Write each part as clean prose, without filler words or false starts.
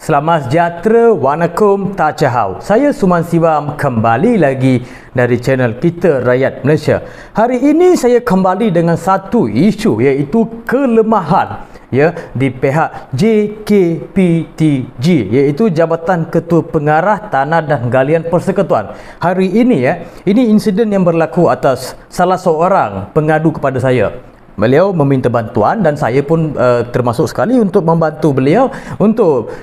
Selamat sejahtera, wanakum, tacahau. Saya Suman Siwam kembali lagi dari channel kita Rakyat Malaysia. Hari ini saya kembali dengan satu isu, iaitu kelemahan di pihak JKPTG, iaitu Jabatan Ketua Pengarah Tanah dan Galian Persekutuan. Hari ini ini insiden yang berlaku atas salah seorang pengadu kepada saya. Beliau meminta bantuan dan saya pun termasuk sekali untuk membantu beliau untuk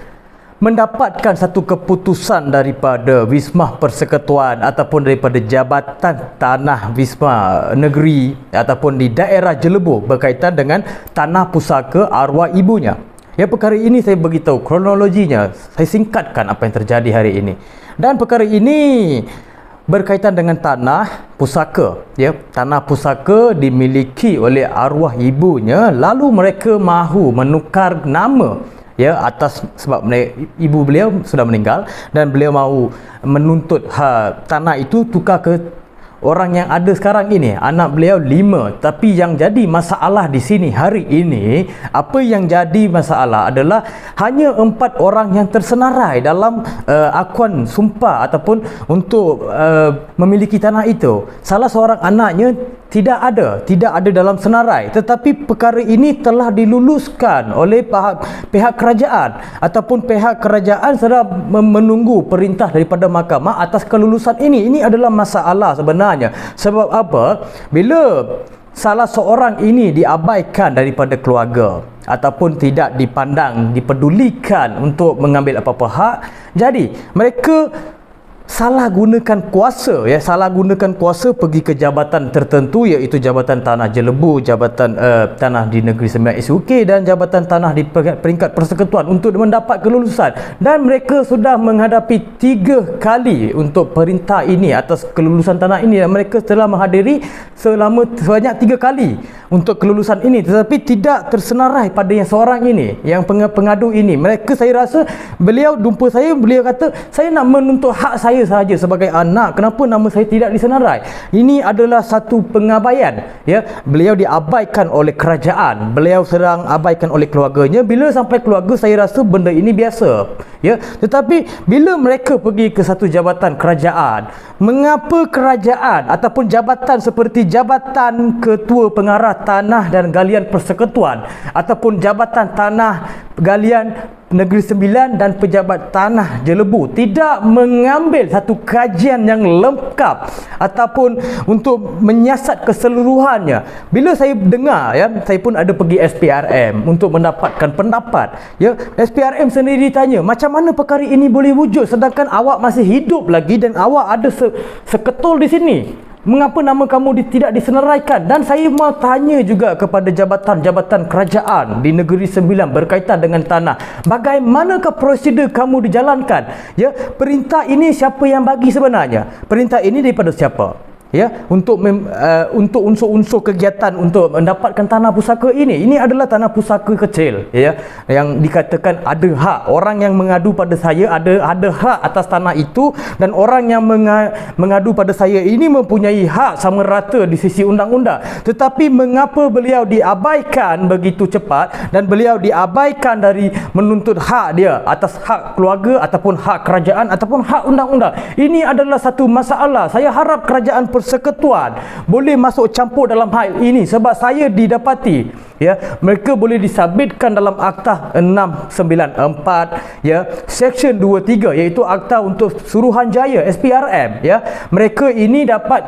mendapatkan satu keputusan daripada Wisma Persekutuan ataupun daripada Jabatan Tanah Wisma Negeri ataupun di daerah Jelebu berkaitan dengan tanah pusaka arwah ibunya. Perkara ini saya beritahu kronologinya, saya singkatkan apa yang terjadi hari ini. Dan perkara ini berkaitan dengan tanah pusaka. Tanah pusaka dimiliki oleh arwah ibunya, lalu mereka mahu menukar nama atas sebab ibu beliau sudah meninggal dan beliau mahu menuntut tanah itu tukar ke orang yang ada sekarang ini. Anak beliau 5, tapi yang jadi masalah di sini hari ini, apa yang jadi masalah adalah hanya 4 orang yang tersenarai dalam akuan sumpah ataupun untuk memiliki tanah itu. Salah seorang anaknya tidak ada dalam senarai, tetapi perkara ini telah diluluskan oleh pihak kerajaan ataupun pihak kerajaan sedang menunggu perintah daripada mahkamah atas kelulusan ini. Ini adalah masalah sebenarnya. Sebab apa? Bila salah seorang ini diabaikan daripada keluarga ataupun tidak dipandang, dipedulikan untuk mengambil apa-apa hak, jadi mereka salah gunakan kuasa pergi ke jabatan tertentu, iaitu Jabatan Tanah Jelebu, Jabatan Tanah di Negeri Sembilan SUK dan Jabatan Tanah di peringkat Persekutuan untuk mendapat kelulusan. Dan mereka sudah menghadapi 3 kali untuk perintah ini atas kelulusan tanah ini, dan mereka telah menghadiri selama sebanyak 3 kali untuk kelulusan ini, tetapi tidak tersenarai pada yang seorang ini, yang pengadu ini. Saya rasa beliau jumpa saya, beliau kata saya nak menuntut hak saya sahaja sebagai anak, kenapa nama saya tidak disenarai? Ini adalah satu pengabaian. Beliau diabaikan oleh kerajaan, beliau sedang abaikan oleh keluarganya. Bila sampai keluarga, saya rasa benda ini biasa. Tetapi bila mereka pergi ke satu jabatan kerajaan, mengapa kerajaan ataupun jabatan seperti Jabatan Ketua Pengarah Tanah dan Galian Persekutuan ataupun Jabatan Tanah Galian Negeri Sembilan dan Pejabat Tanah Jelebu tidak mengambil satu kajian yang lengkap ataupun untuk menyiasat keseluruhannya? Bila saya dengar, saya pun ada pergi SPRM untuk mendapatkan pendapat. SPRM sendiri tanya, macam mana perkara ini boleh wujud sedangkan awak masih hidup lagi dan awak ada seketul di sini? Mengapa nama kamu tidak disenaraikan? Dan saya mau tanya juga kepada jabatan-jabatan kerajaan di Negeri Sembilan berkaitan dengan tanah. Bagaimanakah prosedur kamu dijalankan? Perintah ini siapa yang bagi sebenarnya? Perintah ini daripada siapa? Untuk unsur-unsur kegiatan untuk mendapatkan tanah pusaka ini. Ini adalah tanah pusaka kecil, yang dikatakan ada hak. Orang yang mengadu pada saya ada hak atas tanah itu, dan orang yang mengadu pada saya ini mempunyai hak sama rata di sisi undang-undang. Tetapi mengapa beliau diabaikan begitu cepat, dan beliau diabaikan dari menuntut hak dia atas hak keluarga ataupun hak kerajaan ataupun hak undang-undang? Ini adalah satu masalah. Saya harap kerajaan Persekutuan boleh masuk campur dalam hal ini, sebab saya didapati mereka boleh disabitkan dalam Akta 694 Seksyen 23, iaitu Akta untuk Suruhanjaya SPRM. Mereka ini dapat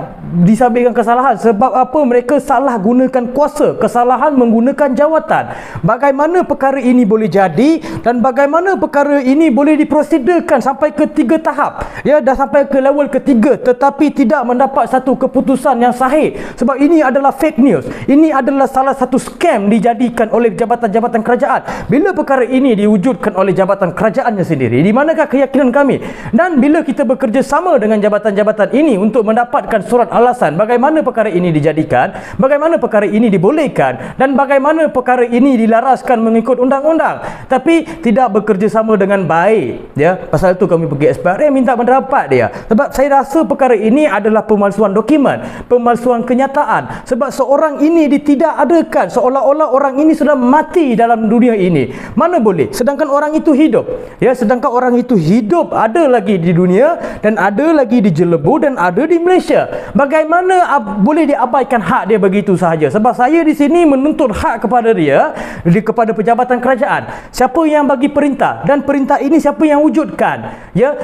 disabitkan kesalahan. Sebab apa? Mereka salah gunakan kuasa, kesalahan menggunakan jawatan. Bagaimana perkara ini boleh jadi dan bagaimana perkara ini boleh diprosedurkan sampai ke 3 tahap, dah sampai ke level ketiga, tetapi tidak mendapat satu keputusan yang sahih? Sebab ini adalah fake news. Ini adalah salah satu scam dijadikan oleh jabatan-jabatan kerajaan. Bila perkara ini diwujudkan oleh jabatan kerajaannya sendiri, di manakah keyakinan kami? Dan bila kita bekerja sama dengan jabatan-jabatan ini untuk mendapatkan surat alasan bagaimana perkara ini dijadikan, bagaimana perkara ini dibolehkan, dan bagaimana perkara ini dilaraskan mengikut undang-undang, tapi tidak bekerja sama dengan baik, pasal itu kami pergi SPRM minta pendapat dia. Sebab saya rasa perkara ini adalah pemalsuan pemalsuan dokumen, pemalsuan kenyataan. Sebab seorang ini tidak adakan, seolah-olah orang ini sudah mati dalam dunia ini. Mana boleh? Sedangkan orang itu hidup. Ya, sedangkan orang itu hidup, ada lagi di dunia dan ada lagi di Jelebu dan ada di Malaysia. Bagaimana boleh diabaikan hak dia begitu sahaja? Sebab saya di sini menuntut hak kepada dia, kepada pejabat kerajaan. Siapa yang bagi perintah dan perintah ini siapa yang wujudkan? Ya,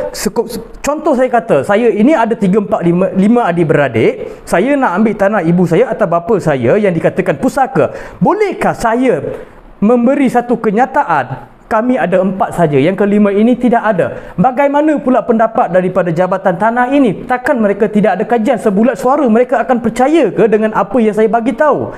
contoh saya kata, saya ini ada 3, 4, 5 adik-beradik. Saya nak ambil tanah ibu saya atau bapa saya yang dikatakan pusaka. Bolehkah saya memberi satu kenyataan kami ada 4 saja, yang kelima ini tidak ada? Bagaimana pula pendapat daripada jabatan tanah ini? Takkan mereka tidak ada kajian sebulat suara? Mereka akan percaya ke dengan apa yang saya bagi tahu?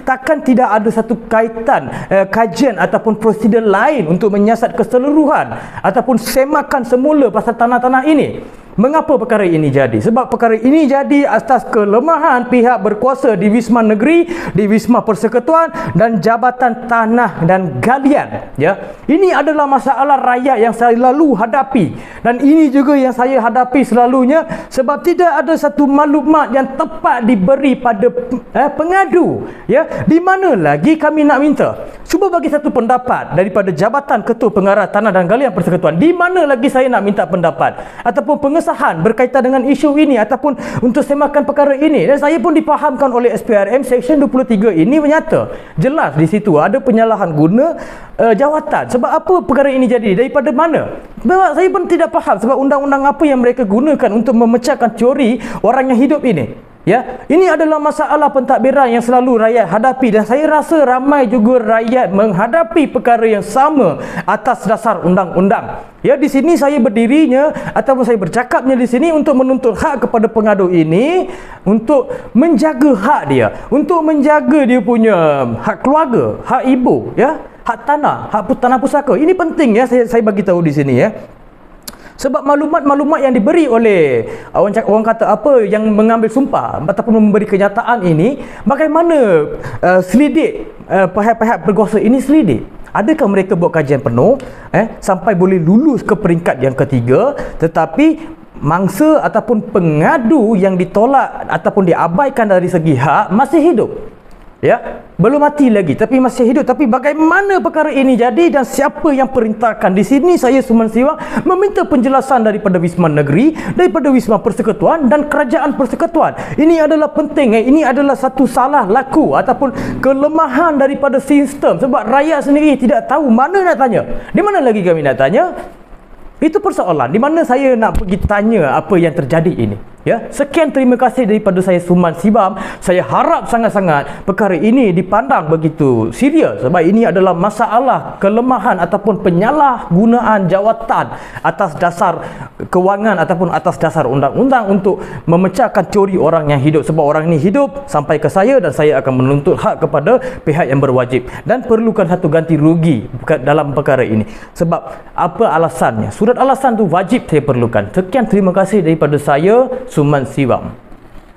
Takkan tidak ada satu kaitan kajian ataupun prosedur lain untuk menyiasat keseluruhan ataupun semakan semula pasal tanah-tanah ini? Mengapa perkara ini jadi? Sebab perkara ini jadi atas kelemahan pihak berkuasa di Wisma Negeri, di Wisma Persekutuan dan Jabatan Tanah dan Galian. Ya, ini adalah masalah rakyat yang saya lalu hadapi, dan ini juga yang saya hadapi selalunya, sebab tidak ada satu maklumat yang tepat diberi pada pengadu. Ya, di mana lagi kami nak minta? Cuba bagi satu pendapat daripada Jabatan Ketua Pengarah Tanah dan Galian Persekutuan. Di mana lagi saya nak minta pendapat ataupun pengesahan berkaitan dengan isu ini ataupun untuk semakan perkara ini? Dan saya pun dipahamkan oleh SPRM Seksyen 23 ini menyata jelas di situ ada penyalahan guna jawatan. Sebab apa perkara ini jadi? Daripada mana? Sebab saya pun tidak faham sebab undang-undang apa yang mereka gunakan untuk memecahkan teori orang yang hidup ini. Ya, ini adalah masalah pentadbiran yang selalu rakyat hadapi, dan saya rasa ramai juga rakyat menghadapi perkara yang sama atas dasar undang-undang. Ya, di sini saya berdirinya ataupun saya bercakapnya di sini untuk menuntut hak kepada pengadu ini untuk menjaga hak dia, untuk menjaga dia punya hak keluarga, hak ibu, ya, hak tanah, hak tanah pusaka. Ini penting ya, saya bagi tahu di sini ya. Sebab maklumat-maklumat yang diberi oleh orang kata apa yang mengambil sumpah ataupun memberi kenyataan ini, bagaimana selidik pihak-pihak berkuasa ini selidik? Adakah mereka buat kajian penuh sampai boleh lulus ke peringkat yang ketiga, tetapi mangsa ataupun pengadu yang ditolak ataupun diabaikan dari segi hak masih hidup? Ya, belum mati lagi tapi masih hidup. Tapi bagaimana perkara ini jadi dan siapa yang perintahkan? Di sini saya Suman Siwang meminta penjelasan daripada Wisma Negeri, daripada Wisma Persekutuan dan Kerajaan Persekutuan. Ini adalah penting. Ini adalah satu salah laku ataupun kelemahan daripada sistem, sebab rakyat sendiri tidak tahu mana nak tanya. Di mana lagi kami nak tanya? Itu persoalan. Di mana saya nak pergi tanya apa yang terjadi ini? Ya, sekian terima kasih daripada saya Suman Siwang. Saya harap sangat-sangat perkara ini dipandang begitu serius, sebab ini adalah masalah kelemahan ataupun penyalahgunaan jawatan atas dasar kewangan ataupun atas dasar undang-undang untuk memecahkan teori orang yang hidup. Sebab orang ini hidup sampai ke saya dan saya akan menuntut hak kepada pihak yang berwajib dan perlukan satu ganti rugi dalam perkara ini. Sebab apa alasannya? Surat alasan tu wajib saya perlukan. Sekian terima kasih daripada saya Suman Siwang.